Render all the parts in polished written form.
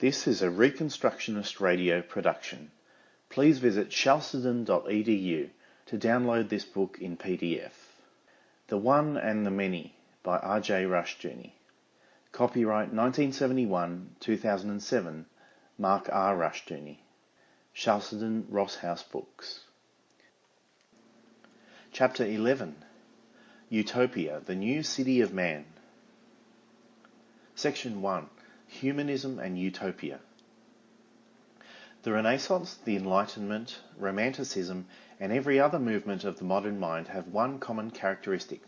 This is a Reconstructionist radio production. Please visit chalcedon.edu to download this book in PDF. The One and the Many by R.J. Rushdoony. Copyright 1971-2007, Mark R. Rushdoony. Chalcedon Ross House Books. Chapter 11. Utopia, the New City of Man. Section 1. Humanism and Utopia. The Renaissance, the Enlightenment, Romanticism, and every other movement of the modern mind have one common characteristic: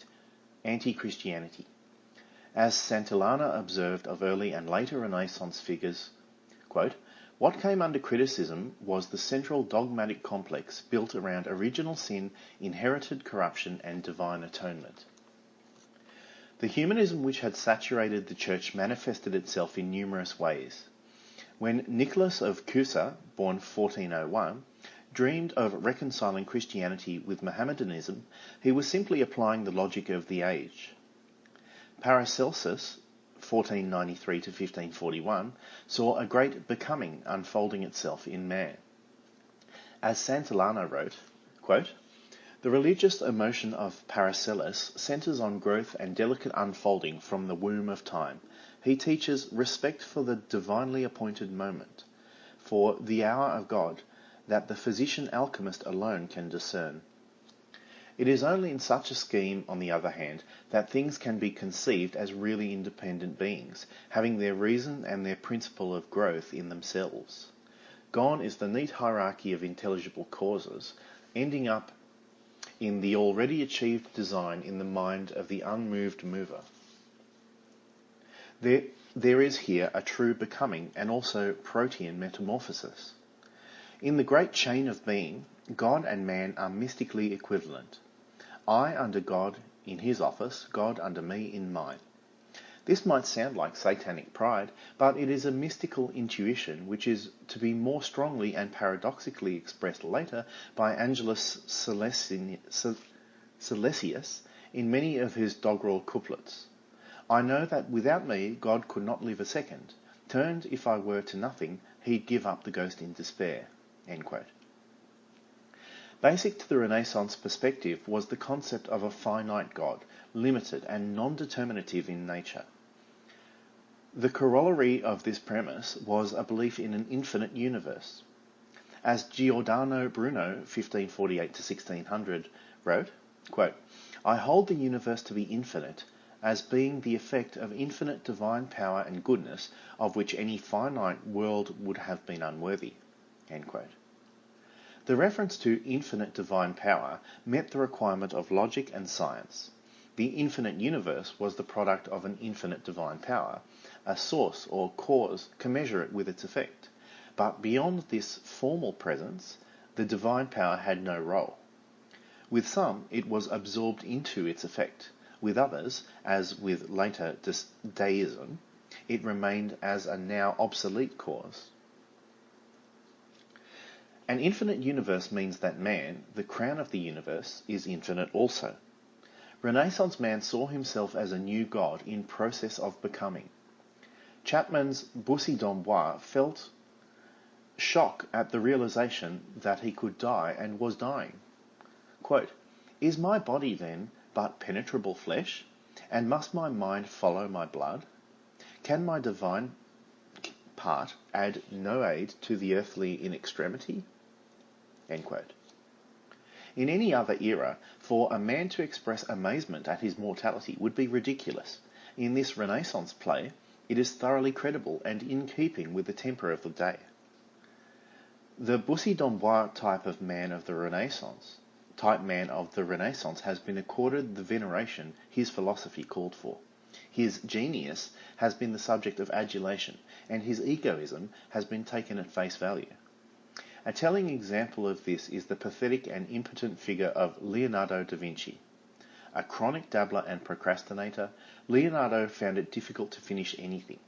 anti-Christianity. As Santillana observed of early and later Renaissance figures, quote, "What came under criticism was the central dogmatic complex built around original sin, inherited corruption, and divine atonement." The humanism which had saturated the Church manifested itself in numerous ways. When Nicholas of Cusa, born 1401, dreamed of reconciling Christianity with Mohammedanism, he was simply applying the logic of the age. Paracelsus, 1493 to 1541, saw a great becoming unfolding itself in man. As Santillana wrote, quote, "The religious emotion of Paracelsus centres on growth and delicate unfolding from the womb of time. He teaches respect for the divinely appointed moment, for the hour of God, that the physician alchemist alone can discern. It is only in such a scheme, on the other hand, that things can be conceived as really independent beings, having their reason and their principle of growth in themselves. Gone is the neat hierarchy of intelligible causes, ending up in the already achieved design in the mind of the unmoved mover. There is here a true becoming and also protean metamorphosis. In the great chain of being, God and man are mystically equivalent. I under God in his office, God under me in mine. This might sound like satanic pride, but it is a mystical intuition which is to be more strongly and paradoxically expressed later by Angelus Silesius in many of his doggerel couplets. I know that without me God could not live a second. Turned if I were to nothing, he'd give up the ghost in despair." End quote. Basic to the Renaissance perspective was the concept of a finite God, limited and non-determinative in nature. The corollary of this premise was a belief in an infinite universe. As Giordano Bruno, 1548 to 1600, wrote, quote, "I hold the universe to be infinite, as being the effect of infinite divine power and goodness, of which any finite world would have been unworthy." End quote. The reference to infinite divine power met the requirement of logic and science. The infinite universe was the product of an infinite divine power. A source or cause commensurate with its effect. But beyond this formal presence, the divine power had no role. With some, it was absorbed into its effect. With others, as with later deism, it remained as a now obsolete cause. An infinite universe means that man, the crown of the universe, is infinite also. Renaissance man saw himself as a new God in process of becoming. Chapman's Bussy d'Amboise felt shock at the realization that he could die and was dying. Quote, "Is my body then but penetrable flesh, and must my mind follow my blood? Can my divine part add no aid to the earthly in extremity?" End quote. In any other era, for a man to express amazement at his mortality would be ridiculous. In this Renaissance play, it is thoroughly credible and in keeping with the temper of the day. The Bussy d'Amboise type man of the Renaissance has been accorded the veneration his philosophy called for. His genius has been the subject of adulation, and his egoism has been taken at face value. A telling example of this is the pathetic and impotent figure of Leonardo da Vinci. A chronic dabbler and procrastinator, Leonardo found it difficult to finish anything.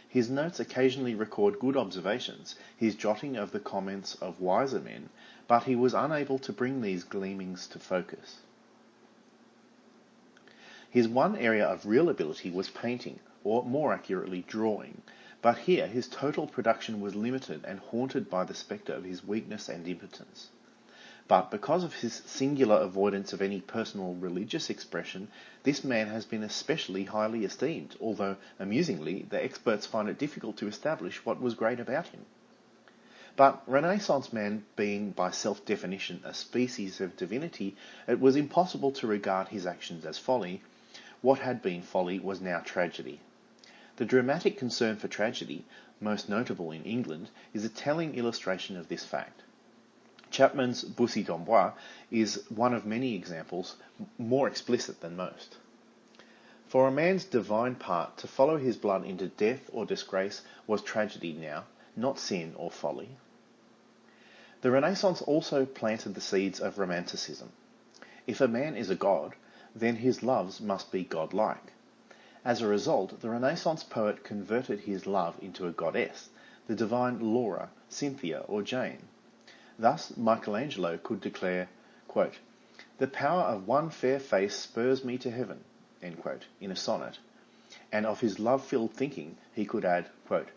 His notes occasionally record good observations, his jotting of the comments of wiser men, but he was unable to bring these gleamings to focus. His one area of real ability was painting, or more accurately drawing, but here his total production was limited and haunted by the spectre of his weakness and impotence. But because of his singular avoidance of any personal religious expression, this man has been especially highly esteemed, although, amusingly, the experts find it difficult to establish what was great about him. But Renaissance man being by self-definition a species of divinity, it was impossible to regard his actions as folly. What had been folly was now tragedy. The dramatic concern for tragedy, most notable in England, is a telling illustration of this fact. Chapman's Bussy d'Amboise is one of many examples, more explicit than most. For a man's divine part to follow his blood into death or disgrace was tragedy now, not sin or folly. The Renaissance also planted the seeds of romanticism. If a man is a god, then his loves must be godlike. As a result, the Renaissance poet converted his love into a goddess, the divine Laura, Cynthia, or Jane. Thus, Michelangelo could declare, quote, "The power of one fair face spurs me to heaven," end quote, in a sonnet, and of his love-filled thinking he could add, quote,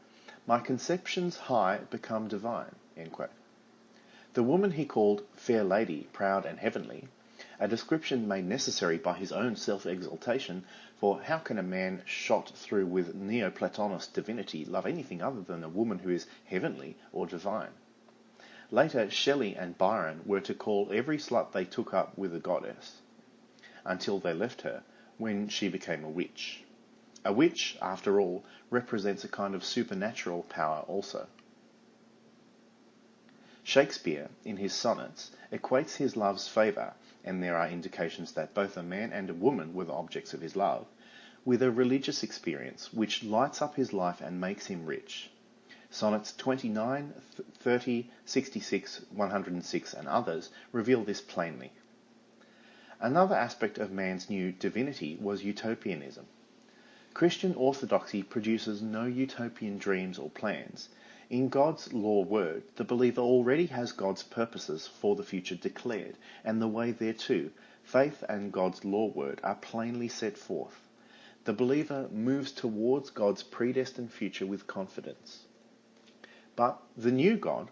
"My conceptions high become divine," end quote. The woman he called fair lady, proud and heavenly, a description made necessary by his own self-exaltation, for how can a man shot through with Neoplatonist divinity love anything other than a woman who is heavenly or divine? Later, Shelley and Byron were to call every slut they took up with a goddess, until they left her, when she became a witch. A witch, after all, represents a kind of supernatural power also. Shakespeare, in his sonnets, equates his love's favour, and there are indications that both a man and a woman were the objects of his love, with a religious experience which lights up his life and makes him rich. Sonnets 29, 30, 66, 106 and others reveal this plainly. Another aspect of man's new divinity was utopianism. Christian orthodoxy produces no utopian dreams or plans. In God's law word, the believer already has God's purposes for the future declared, and the way thereto, faith and God's law word, are plainly set forth. The believer moves towards God's predestined future with confidence. But the new God,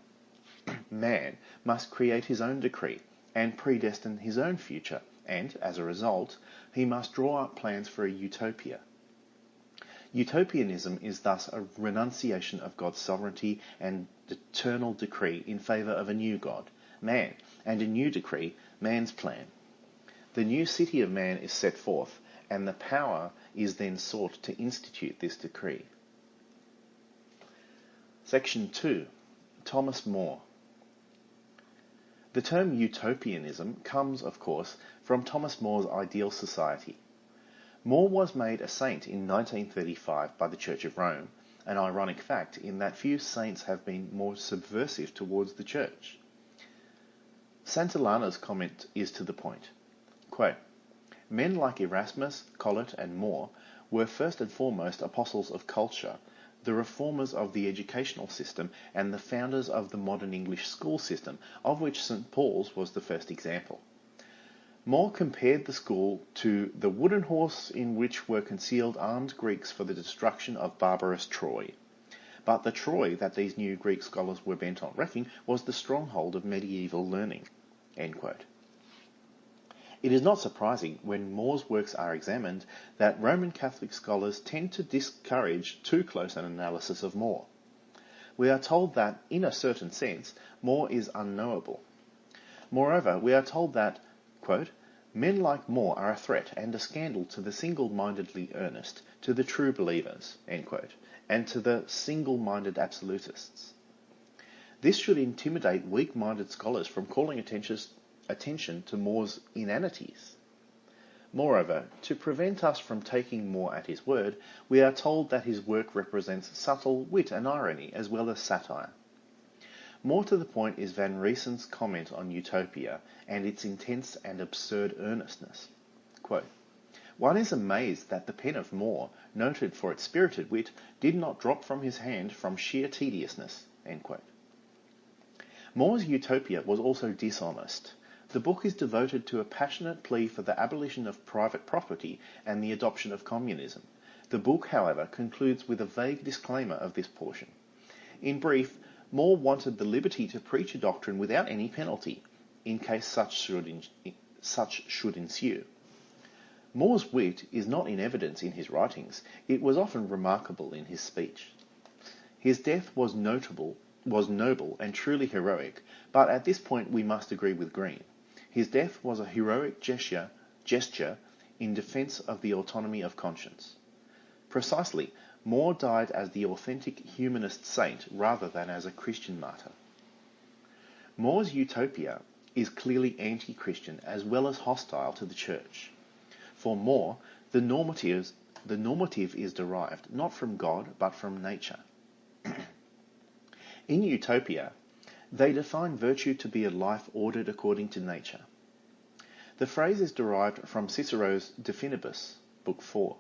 man, must create his own decree and predestine his own future, and, as a result, he must draw up plans for a utopia. Utopianism is thus a renunciation of God's sovereignty and eternal decree in favour of a new God, man, and a new decree, man's plan. The new city of man is set forth, and the power is then sought to institute this decree. Section 2. Thomas More. The term utopianism comes, of course, from Thomas More's ideal society. More was made a saint in 1935 by the Church of Rome, an ironic fact in that few saints have been more subversive towards the Church. Santillana's comment is to the point. Quote, "Men like Erasmus, Colet and More were first and foremost apostles of culture, the reformers of the educational system and the founders of the modern English school system, of which St. Paul's was the first example. More compared the school to the wooden horse in which were concealed armed Greeks for the destruction of barbarous Troy. But the Troy that these new Greek scholars were bent on wrecking was the stronghold of medieval learning." End quote. It is not surprising, when More's works are examined, that Roman Catholic scholars tend to discourage too close an analysis of More. We are told that, in a certain sense, More is unknowable. Moreover, we are told that, quote, "Men like More are a threat and a scandal to the single-mindedly earnest, to the true believers," end quote, and to the single-minded absolutists. This should intimidate weak-minded scholars from calling attention to More's inanities. Moreover, to prevent us from taking More at his word, we are told that his work represents subtle wit and irony as well as satire. More to the point is Van Riesen's comment on Utopia and its intense and absurd earnestness. Quote, "One is amazed that the pen of More, noted for its spirited wit, did not drop from his hand from sheer tediousness." End quote. More's Utopia was also dishonest. The book is devoted to a passionate plea for the abolition of private property and the adoption of communism. The book, however, concludes with a vague disclaimer of this portion. In brief, More wanted the liberty to preach a doctrine without any penalty, in case such should ensue. More's wit is not in evidence in his writings, it was often remarkable in his speech. His death was noble and truly heroic, but at this point we must agree with Green. His death was a heroic gesture in defence of the autonomy of conscience. Precisely, More died as the authentic humanist saint rather than as a Christian martyr. More's Utopia is clearly anti-Christian as well as hostile to the Church. For More, the normative is derived not from God but from nature. In Utopia, they define virtue to be a life ordered according to nature. The phrase is derived from Cicero's De Finibus, Book 4.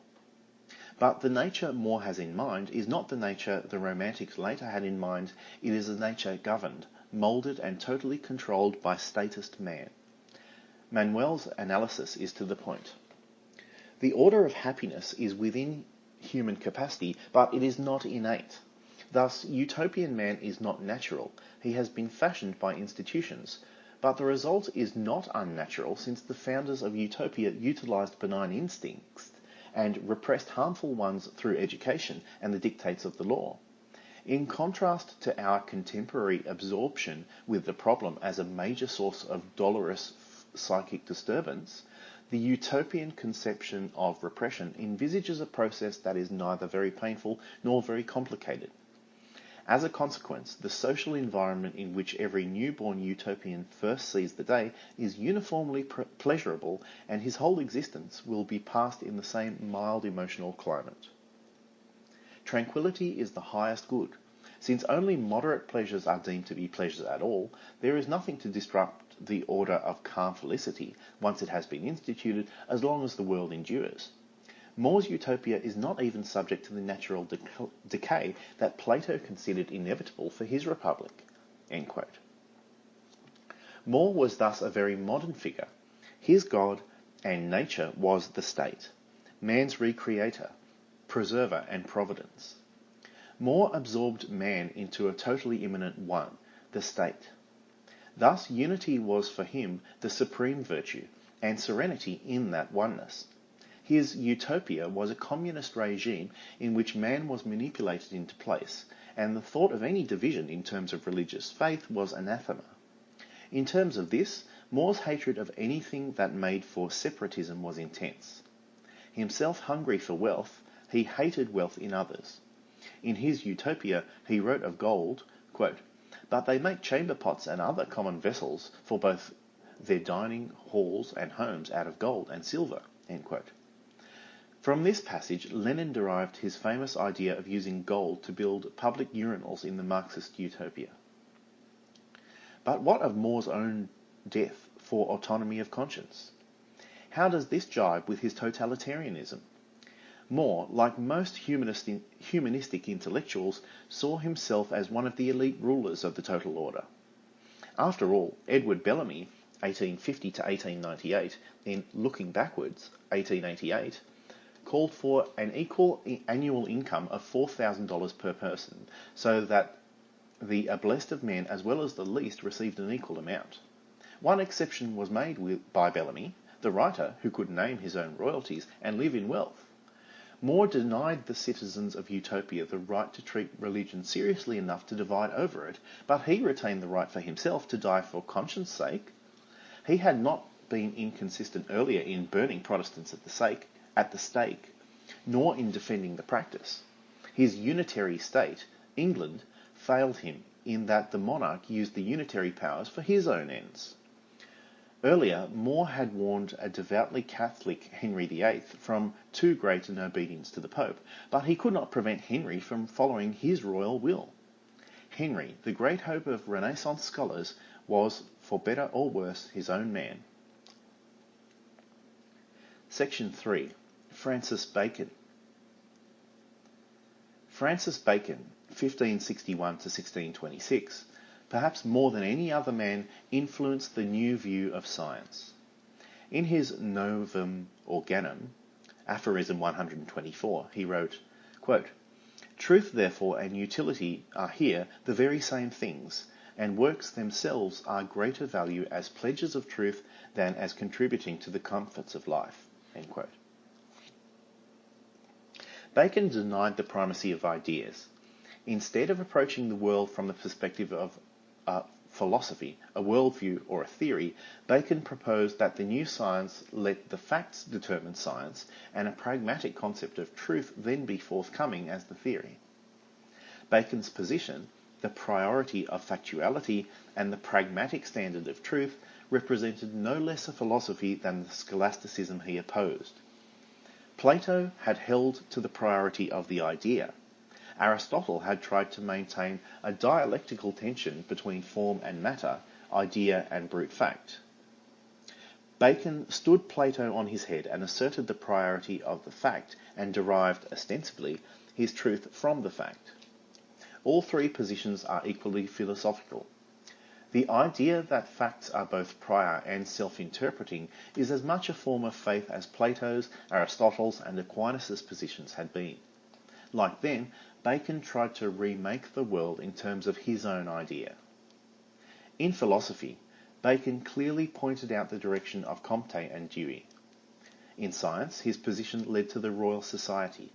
But the nature More has in mind is not the nature the Romantics later had in mind, it is a nature governed, moulded and totally controlled by statist man. Manuel's analysis is to the point. The order of happiness is within human capacity, but it is not innate. Thus, utopian man is not natural, he has been fashioned by institutions, but the result is not unnatural since the founders of Utopia utilized benign instincts and repressed harmful ones through education and the dictates of the law. In contrast to our contemporary absorption with the problem as a major source of dolorous psychic disturbance, the utopian conception of repression envisages a process that is neither very painful nor very complicated. As a consequence, the social environment in which every newborn utopian first sees the day is uniformly pleasurable, and his whole existence will be passed in the same mild emotional climate. Tranquility is the highest good. Since only moderate pleasures are deemed to be pleasures at all, there is nothing to disrupt the order of calm felicity once it has been instituted, as long as the world endures. More's Utopia is not even subject to the natural decay that Plato considered inevitable for his republic." End quote. More was thus a very modern figure. His God and nature was the state, man's recreator, preserver and providence. More absorbed man into a totally immanent one, the state. Thus unity was for him the supreme virtue, and serenity in that oneness. His utopia was a communist regime in which man was manipulated into place, and the thought of any division in terms of religious faith was anathema. In terms of this, More's hatred of anything that made for separatism was intense. Himself hungry for wealth, he hated wealth in others. In his Utopia, he wrote of gold, quote, "But they make chamber pots and other common vessels for both their dining halls and homes out of gold and silver." End quote. From this passage, Lenin derived his famous idea of using gold to build public urinals in the Marxist Utopia. But what of More's own death for autonomy of conscience? How does this jibe with his totalitarianism? More, like most humanistic intellectuals, saw himself as one of the elite rulers of the total order. After all, Edward Bellamy, 1850 to 1898, in Looking Backwards, 1888, called for an equal annual income of $4,000 per person, so that the ablest of men as well as the least received an equal amount. One exception was made by Bellamy, the writer who could name his own royalties and live in wealth. More denied the citizens of Utopia the right to treat religion seriously enough to divide over it, but he retained the right for himself to die for conscience' sake. He had not been inconsistent earlier in burning Protestants at the stake, nor in defending the practice. His unitary state, England, failed him in that the monarch used the unitary powers for his own ends. Earlier, More had warned a devoutly Catholic Henry VIII from too great an obedience to the Pope, but he could not prevent Henry from following his royal will. Henry, the great hope of Renaissance scholars, was, for better or worse, his own man. Section 3. Francis Bacon. Francis Bacon, 1561 to 1626, perhaps more than any other man, influenced the new view of science. In his Novum Organum, aphorism 124, he wrote, quote, "Truth, therefore, and utility are here the very same things, and works themselves are greater value as pledges of truth than as contributing to the comforts of life." End quote. Bacon denied the primacy of ideas. Instead of approaching the world from the perspective of philosophy, a worldview, or a theory, Bacon proposed that the new science let the facts determine science, and a pragmatic concept of truth then be forthcoming as the theory. Bacon's position, the priority of factuality and the pragmatic standard of truth, represented no less a philosophy than the scholasticism he opposed. Plato had held to the priority of the idea. Aristotle had tried to maintain a dialectical tension between form and matter, idea and brute fact. Bacon stood Plato on his head and asserted the priority of the fact, and derived, ostensibly, his truth from the fact. All three positions are equally philosophical. The idea that facts are both prior and self-interpreting is as much a form of faith as Plato's, Aristotle's, and Aquinas' positions had been. Like them, Bacon tried to remake the world in terms of his own idea. In philosophy, Bacon clearly pointed out the direction of Comte and Dewey. In science, his position led to the Royal Society.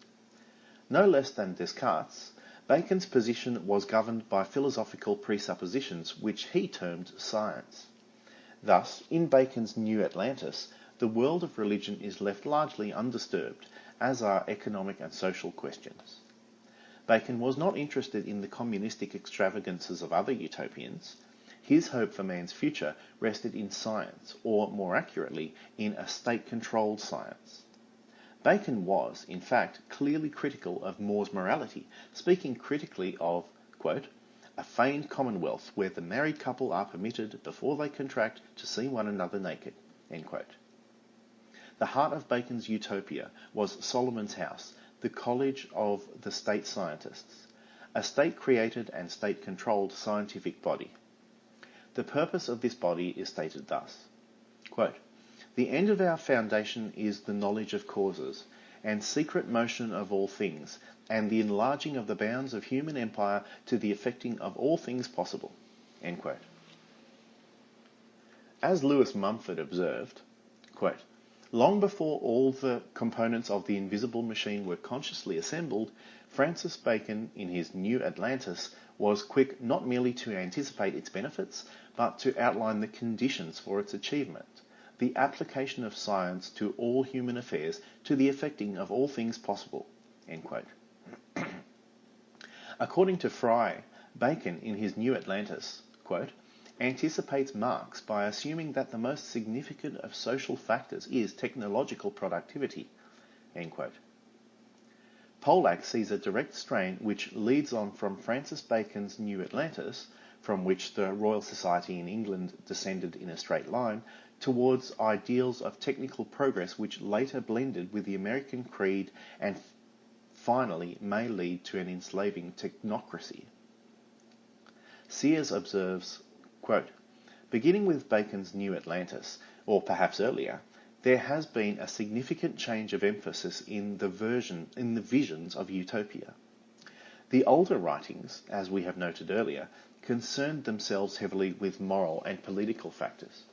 No less than Descartes, Bacon's position was governed by philosophical presuppositions which he termed science. Thus, in Bacon's New Atlantis, the world of religion is left largely undisturbed, as are economic and social questions. Bacon was not interested in the communistic extravagances of other utopians. His hope for man's future rested in science, or more accurately, in a state-controlled science. Bacon was, in fact, clearly critical of More's morality, speaking critically of, quote, "a feigned commonwealth where the married couple are permitted, before they contract, to see one another naked." End quote. The heart of Bacon's Utopia was Solomon's House, the college of the state scientists, a state-created and state-controlled scientific body. The purpose of this body is stated thus, quote, "The end of our foundation is the knowledge of causes, and secret motion of all things, and the enlarging of the bounds of human empire to the effecting of all things possible." End quote. As Lewis Mumford observed, quote, "Long before all the components of the invisible machine were consciously assembled, Francis Bacon, in his New Atlantis, was quick not merely to anticipate its benefits, but to outline the conditions for its achievement, the application of science to all human affairs to the effecting of all things possible." End quote. According to Fry, Bacon, in his New Atlantis, quote, "anticipates Marx by assuming that the most significant of social factors is technological productivity." End quote. Pollack sees a direct strain which leads on from Francis Bacon's New Atlantis, from which the Royal Society in England descended in a straight line, towards ideals of technical progress which later blended with the American creed and finally may lead to an enslaving technocracy. Sears observes, quote, "Beginning with Bacon's New Atlantis, or perhaps earlier, there has been a significant change of emphasis in the visions of Utopia. The older writings, as we have noted earlier, concerned themselves heavily with moral and political factors.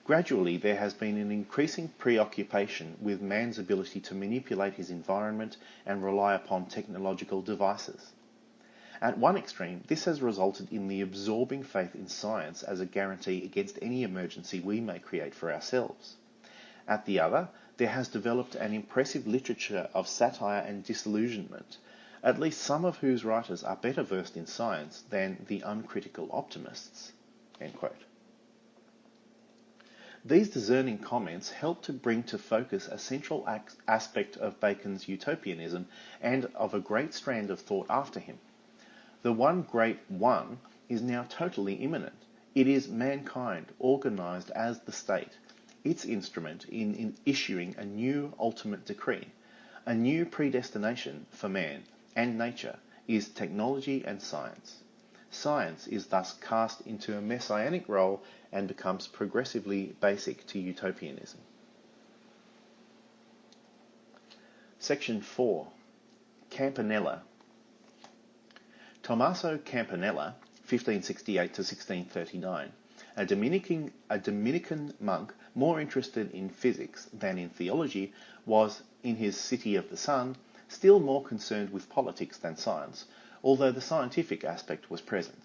Gradually, there has been an increasing preoccupation with man's ability to manipulate his environment and rely upon technological devices. At one extreme, this has resulted in the absorbing faith in science as a guarantee against any emergency we may create for ourselves. At the other, there has developed an impressive literature of satire and disillusionment, at least some of whose writers are better versed in science than the uncritical optimists." End quote. These discerning comments help to bring to focus a central aspect of Bacon's utopianism and of a great strand of thought after him. The one great one is now totally imminent. It is mankind organised as the state, its instrument in issuing a new ultimate decree. A new predestination for man and nature is technology and science. Science is thus cast into a messianic role and becomes progressively basic to utopianism. Section 4. Campanella. Tommaso Campanella, 1568 to 1639, a Dominican monk more interested in physics than in theology, was, in his City of the Sun, still more concerned with politics than science, although the scientific aspect was present.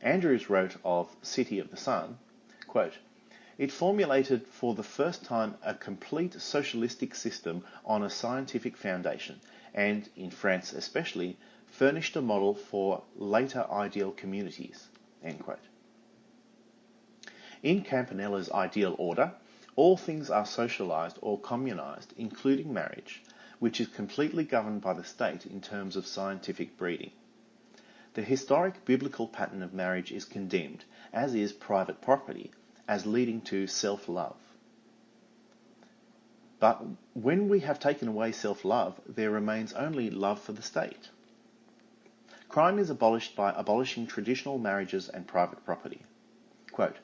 Andrews wrote of City of the Sun, quote, "It formulated for the first time a complete socialistic system on a scientific foundation, and, in France especially, furnished a model for later ideal communities." End quote. In Campanella's ideal order, all things are socialized or communized, including marriage, which is completely governed by the state in terms of scientific breeding. The historic biblical pattern of marriage is condemned, as is private property, as leading to self-love. But when we have taken away self-love, there remains only love for the state. Crime is abolished by abolishing traditional marriages and private property. Quote,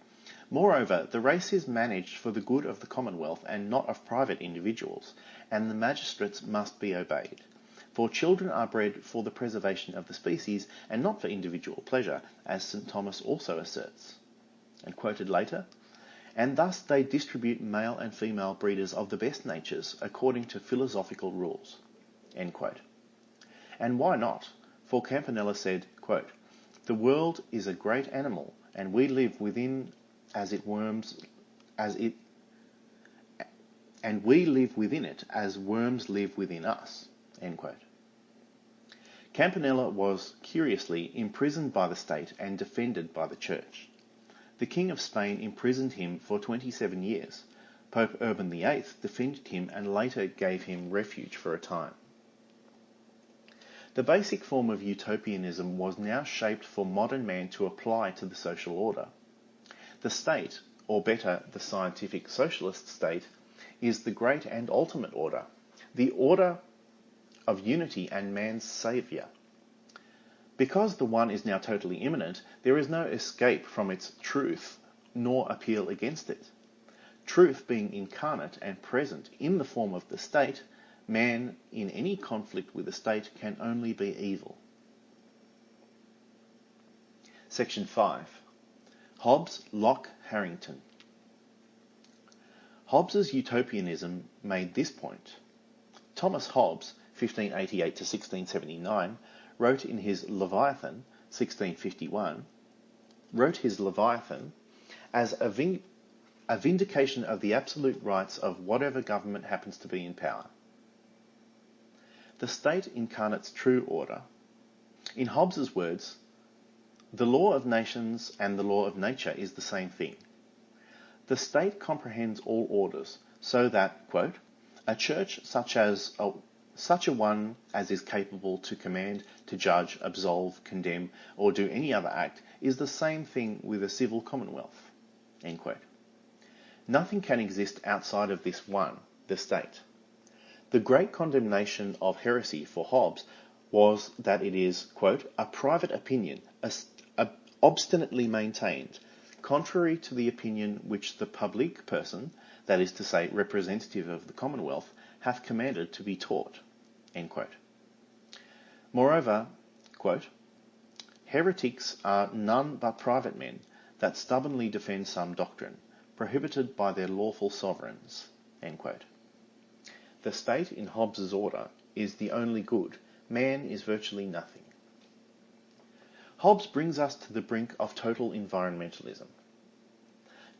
"Moreover, the race is managed for the good of the commonwealth and not of private individuals, and the magistrates must be obeyed. For children are bred for the preservation of the species and not for individual pleasure, as St. Thomas also asserts." And quoted later, "And thus they distribute male and female breeders of the best natures according to philosophical rules." End quote. And why not? For Campanella said, quote, "The world is a great animal, and we live within and we live within it as worms live within us." End quote. Campanella was, curiously, imprisoned by the state and defended by the church. The King of Spain imprisoned him for 27 years. Pope Urban VIII defended him and later gave him refuge for a time. The basic form of utopianism was now shaped for modern man to apply to the social order. The state, or better, the scientific socialist state, is the great and ultimate order, the order of unity and man's saviour. Because the one is now totally immanent, there is no escape from its truth, nor appeal against it. Truth being incarnate and present in the form of the state, man in any conflict with the state can only be evil. Section 5. Hobbes, Locke, Harrington. Hobbes's utopianism made this point. Thomas Hobbes, 1588 to 1679, wrote his Leviathan, as a vindication of the absolute rights of whatever government happens to be in power. The state incarnates true order. In Hobbes's words, "The law of nations and the law of nature is the same thing. The state comprehends all orders, so that, quote, a church such a one as is capable to command, to judge, absolve, condemn, or do any other act, is the same thing with a civil commonwealth." End quote. Nothing can exist outside of this one, the state. The great condemnation of heresy for Hobbes was that it is, quote, a private opinion, obstinately maintained, contrary to the opinion which the public person, that is to say, representative of the Commonwealth, hath commanded to be taught. End quote. Moreover, quote, heretics are none but private men that stubbornly defend some doctrine, prohibited by their lawful sovereigns. End quote. The state in Hobbes's order is the only good. Man is virtually nothing. Hobbes brings us to the brink of total environmentalism.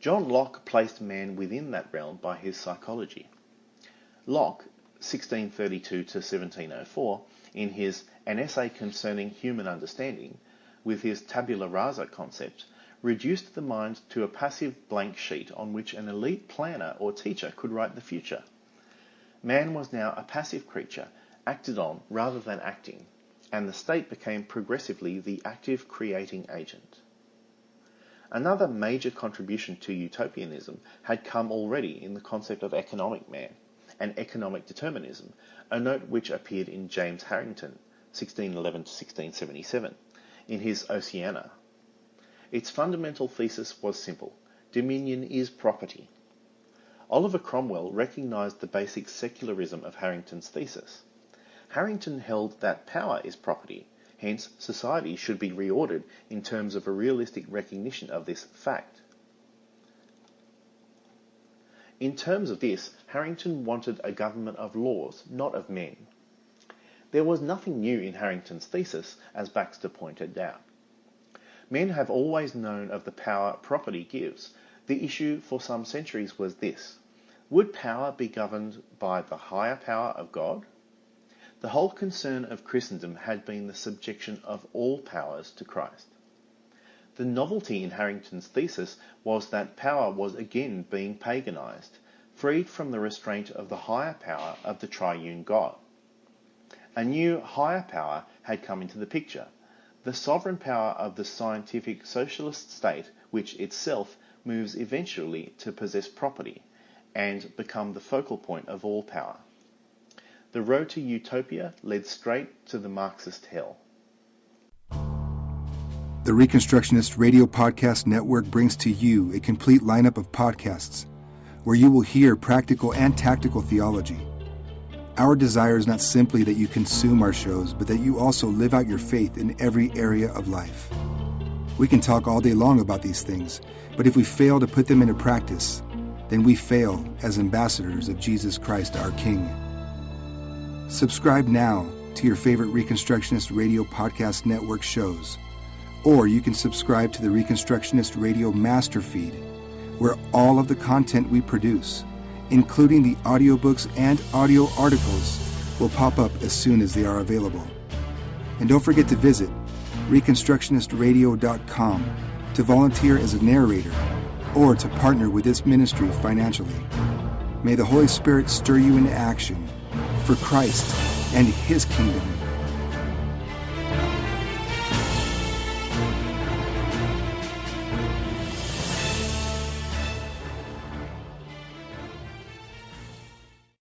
John Locke placed man within that realm by his psychology. Locke, 1632 to 1704, in his An Essay Concerning Human Understanding, with his tabula rasa concept, reduced the mind to a passive blank sheet on which an elite planner or teacher could write the future. Man was now a passive creature, acted on rather than acting, and the state became progressively the active creating agent. Another major contribution to utopianism had come already in the concept of economic man and economic determinism, a note which appeared in James Harrington, 1611 to 1677, in his Oceana. Its fundamental thesis was simple: dominion is property. Oliver Cromwell recognised the basic secularism of Harrington's thesis. Harrington held that power is property, hence society should be reordered in terms of a realistic recognition of this fact. In terms of this, Harrington wanted a government of laws, not of men. There was nothing new in Harrington's thesis, as Baxter pointed out. Men have always known of the power property gives. The issue for some centuries was this: would power be governed by the higher power of God? The whole concern of Christendom had been the subjection of all powers to Christ. The novelty in Harrington's thesis was that power was again being paganised, freed from the restraint of the higher power of the triune God. A new higher power had come into the picture, the sovereign power of the scientific socialist state, which itself moves eventually to possess property and become the focal point of all power. The road to Utopia led straight to the Marxist hell. The Reconstructionist Radio Podcast Network brings to you a complete lineup of podcasts where you will hear practical and tactical theology. Our desire is not simply that you consume our shows, but that you also live out your faith in every area of life. We can talk all day long about these things, but if we fail to put them into practice, then we fail as ambassadors of Jesus Christ our King. Subscribe now to your favorite Reconstructionist Radio Podcast Network shows, or you can subscribe to the Reconstructionist Radio Master Feed, where all of the content we produce, including the audiobooks and audio articles, will pop up as soon as they are available. And don't forget to visit reconstructionistradio.com to volunteer as a narrator or to partner with this ministry financially. May the Holy Spirit stir you into action for Christ and His kingdom.